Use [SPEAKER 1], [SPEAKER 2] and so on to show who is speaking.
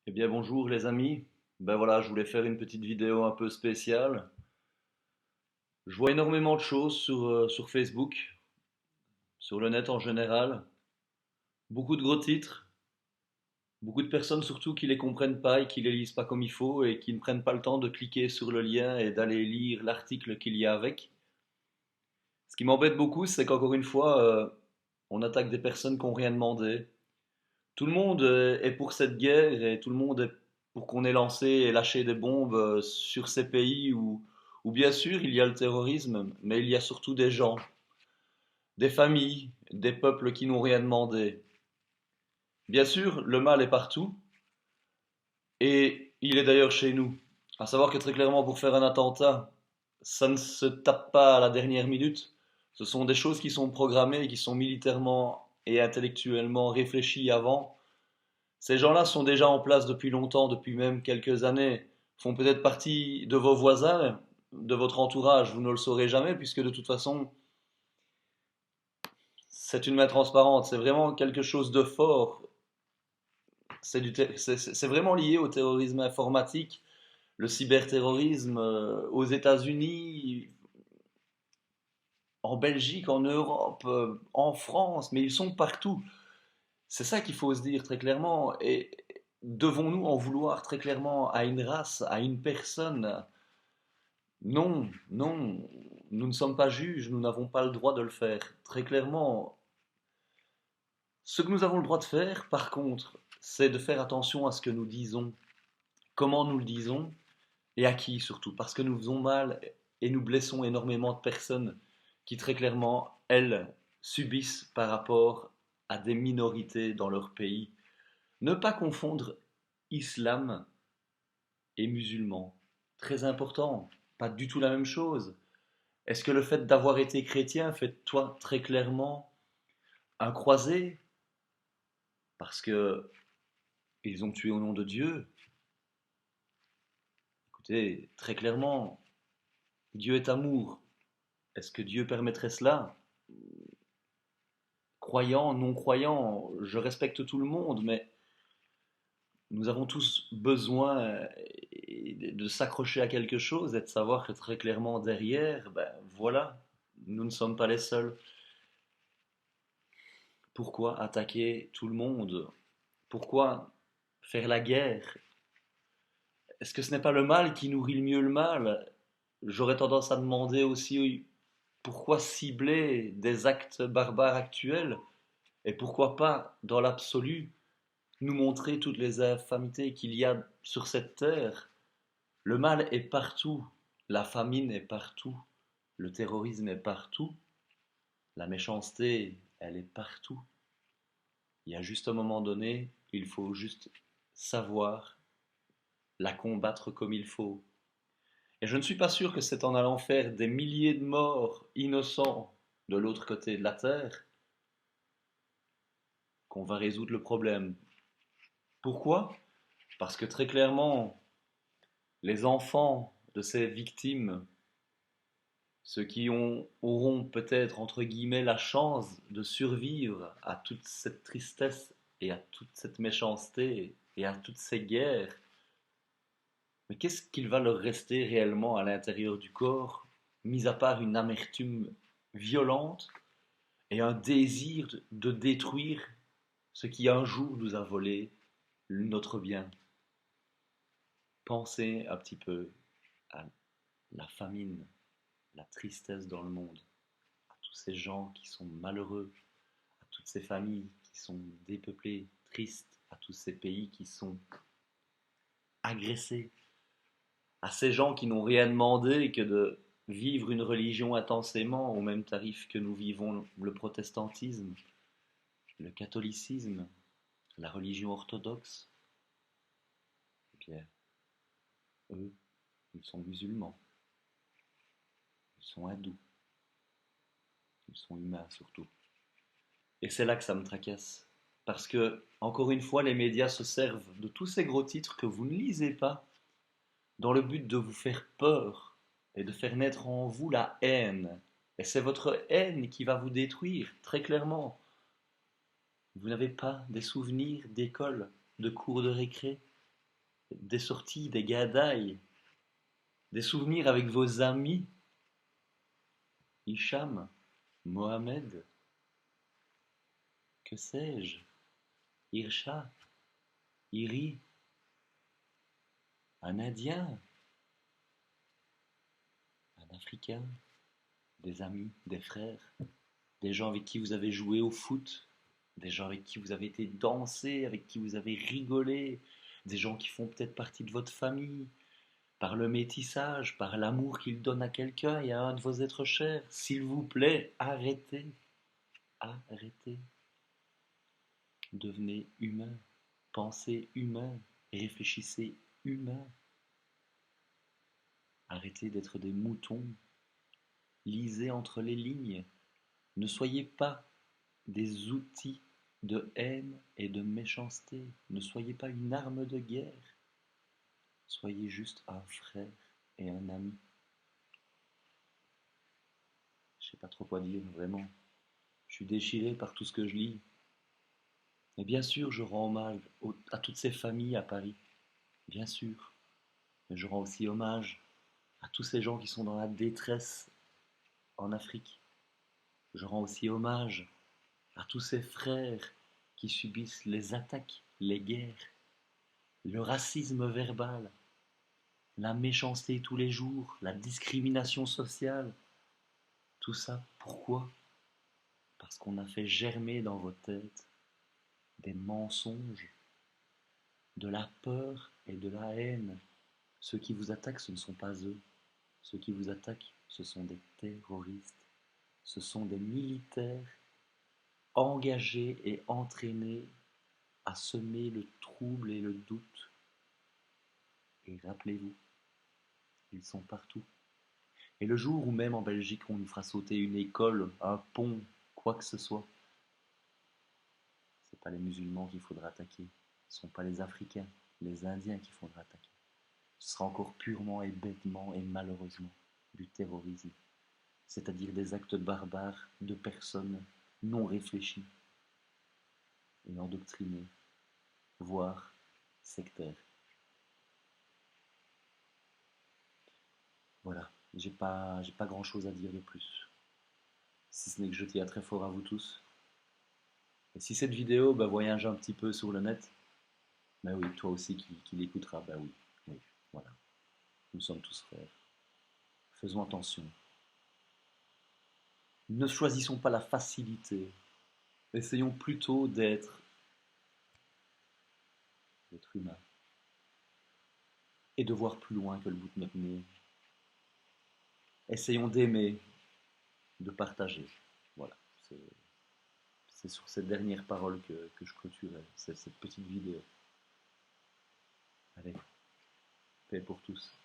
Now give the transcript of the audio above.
[SPEAKER 1] Eh bien bonjour les amis, ben voilà je voulais faire une petite vidéo un peu spéciale. Je vois énormément de choses sur Facebook, sur le net en général, beaucoup de gros titres, beaucoup de personnes surtout qui les comprennent pas et qui les lisent pas comme il faut et qui ne prennent pas le temps de cliquer sur le lien et d'aller lire l'article qu'il y a avec. Ce qui m'embête beaucoup c'est qu'encore une fois on attaque des personnes qui n'ont rien demandé. Tout le monde est pour cette guerre et tout le monde est pour qu'on ait lancé et lâché des bombes sur ces pays où bien sûr il y a le terrorisme, mais il y a surtout des gens, des familles, des peuples qui n'ont rien demandé. Bien sûr, le mal est partout et il est d'ailleurs chez nous. À savoir que très clairement pour faire un attentat, ça ne se tape pas à la dernière minute. Ce sont des choses qui sont programmées et qui sont militairement et intellectuellement réfléchies avant. Ces gens-là sont déjà en place depuis longtemps, depuis même quelques années, font peut-être partie de vos voisins, de votre entourage, vous ne le saurez jamais, puisque de toute façon, c'est une main transparente, c'est vraiment quelque chose de fort, c'est vraiment lié au terrorisme informatique, le cyberterrorisme aux États-Unis, en Belgique, en Europe, en France, mais ils sont partout. C'est ça qu'il faut se dire très clairement. Et devons-nous en vouloir très clairement à une race, à une personne? Non, non, nous ne sommes pas juges, nous n'avons pas le droit de le faire. Très clairement, ce que nous avons le droit de faire, par contre, c'est de faire attention à ce que nous disons, comment nous le disons et à qui surtout, parce que nous faisons mal et nous blessons énormément de personnes qui très clairement, elles, subissent par rapport à des minorités dans leur pays. Ne pas confondre islam et musulman. Très important, pas du tout la même chose. Est-ce que le fait d'avoir été chrétien fait de toi très clairement un croisé parce que ils ont tué au nom de Dieu? Écoutez, très clairement, Dieu est amour. Est-ce que Dieu permettrait cela? Croyant, non croyant, je respecte tout le monde, mais nous avons tous besoin de s'accrocher à quelque chose et de savoir que très clairement derrière, ben voilà, nous ne sommes pas les seuls. Pourquoi attaquer tout le monde? Pourquoi faire la guerre? Est-ce que ce n'est pas le mal qui nourrit le mieux le mal? J'aurais tendance à demander aussi pourquoi cibler des actes barbares actuels et pourquoi pas, dans l'absolu, nous montrer toutes les infamités qu'il y a sur cette terre. Le mal est partout, la famine est partout, le terrorisme est partout, la méchanceté, elle est partout. Il y a juste un moment donné, il faut juste savoir la combattre comme il faut. Et je ne suis pas sûr que c'est en allant faire des milliers de morts innocents de l'autre côté de la Terre qu'on va résoudre le problème. Pourquoi? Parce que très clairement, les enfants de ces victimes, ceux qui auront peut-être entre guillemets la chance de survivre à toute cette tristesse et à toute cette méchanceté et à toutes ces guerres, mais qu'est-ce qu'il va leur rester réellement à l'intérieur du corps, mis à part une amertume violente et un désir de détruire ce qui un jour nous a volé notre bien? Pensez un petit peu à la famine, la tristesse dans le monde, à tous ces gens qui sont malheureux, à toutes ces familles qui sont dépeuplées, tristes, à tous ces pays qui sont agressés, à ces gens qui n'ont rien demandé que de vivre une religion intensément au même tarif que nous vivons le protestantisme, le catholicisme, la religion orthodoxe. Eh bien, eux, ils sont musulmans, ils sont hindous, ils sont humains surtout. Et c'est là que ça me tracasse. Parce que, encore une fois, les médias se servent de tous ces gros titres que vous ne lisez pas dans le but de vous faire peur et de faire naître en vous la haine. Et c'est votre haine qui va vous détruire, très clairement. Vous n'avez pas des souvenirs d'école, de cours de récré. des sorties, des gadailles, des souvenirs avec vos amis, Hicham, Mohamed, que sais-je, Irsha, Iri, un Indien, un Africain, des amis, des frères, des gens avec qui vous avez joué au foot, des gens avec qui vous avez été dansé, avec qui vous avez rigolé, des gens qui font peut-être partie de votre famille, par le métissage, par l'amour qu'il donne à quelqu'un et à un de vos êtres chers. S'il vous plaît, arrêtez, arrêtez. Devenez humain, pensez humain, réfléchissez humain. Arrêtez d'être des moutons, lisez entre les lignes. Ne soyez pas des outils de haine et de méchanceté. Ne soyez pas une arme de guerre. Soyez juste un frère et un ami. Je sais pas trop quoi dire, vraiment. Je suis déchiré par tout ce que je lis. Et bien sûr, je rends hommage à toutes ces familles à Paris. Bien sûr. Mais je rends aussi hommage à tous ces gens qui sont dans la détresse en Afrique. Je rends aussi hommage à tous ces frères qui subissent les attaques, les guerres, le racisme verbal, la méchanceté tous les jours, la discrimination sociale. Tout ça, pourquoi? Parce qu'on a fait germer dans vos têtes des mensonges, de la peur et de la haine. Ceux qui vous attaquent, ce ne sont pas eux. Ceux qui vous attaquent, ce sont des terroristes. Ce sont des militaires engagés et entraînés à semer le trouble et le doute. Et rappelez-vous, ils sont partout. Et le jour où même en Belgique on nous fera sauter une école, un pont, quoi que ce soit, c'est pas les musulmans qu'il faudra attaquer, ce ne sont pas les Africains, les Indiens qu'il faudra attaquer. Ce sera encore purement et bêtement et malheureusement du terrorisme, c'est-à-dire des actes barbares de personnes non réfléchies et endoctrinées, voire sectaires. Voilà, j'ai pas grand-chose à dire de plus, si ce n'est que je tiens très fort à vous tous. Et si cette vidéo voyage un petit peu sur le net, ben oui, toi aussi qui l'écouteras, ben oui, oui, voilà. Nous sommes tous frères. Faisons attention. Ne choisissons pas la facilité. Essayons plutôt d'être humain et de voir plus loin que le bout de notre nez. Essayons d'aimer, de partager. Voilà. C'est sur cette dernière parole que je clôturerai cette petite vidéo. Allez, paix pour tous.